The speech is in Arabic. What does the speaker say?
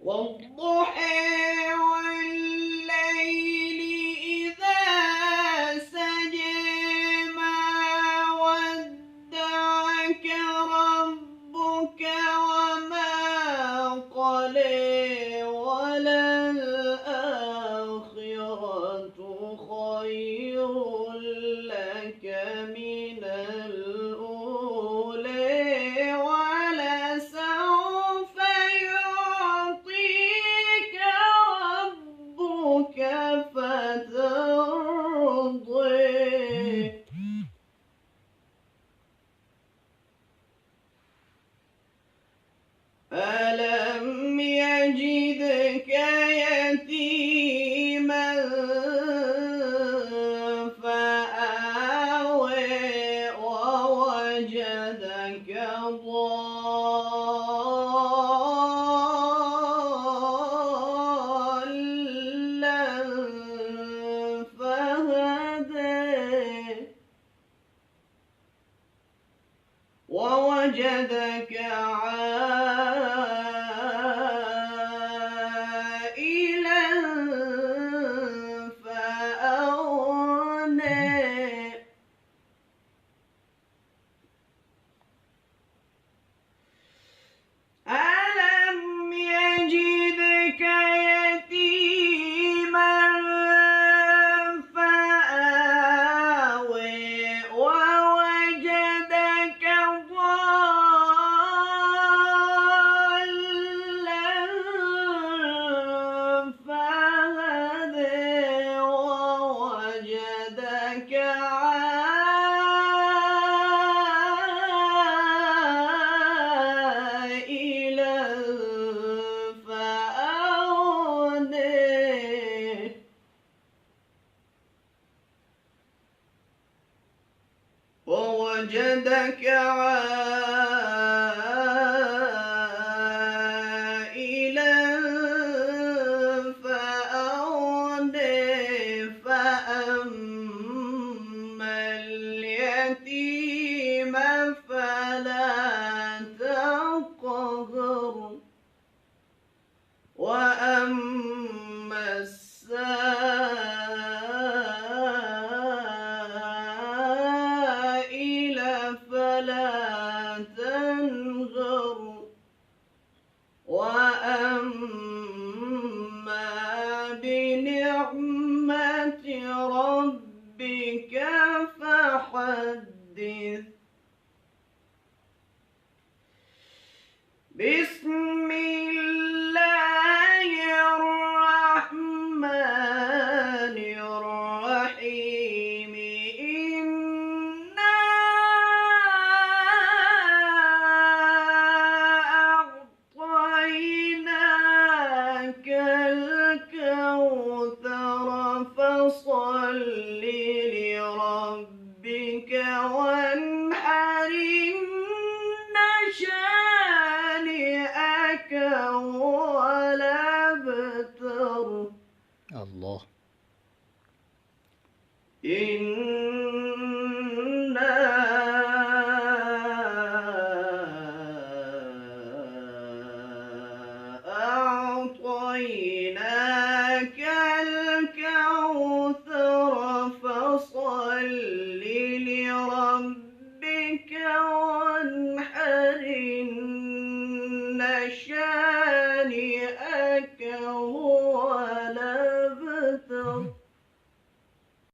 والضحى والليل إذا سجى ما ودعك ربك وما قلى وللآخرة خير لك من الأولى ولسوف يعطيك ربك فترضي ألم يجدك يتيما فآوى ووجدك ضالا فهدى ووجدك عائلا فأغنى ألم يجدك يتيما فآوى ووجدك ضالا فهدى ووجدك عائلا فأغنى ووجدك عائلا فأغنى فأما اليتيم فلا تقهر وأما السائل فلا تنهر وأما بنعمة ربك فحدث بسم الله الرحمن الرحيم إنا أعطيناك الكوثر فصل لربك وانحر شانئك هو الأبتر. الله.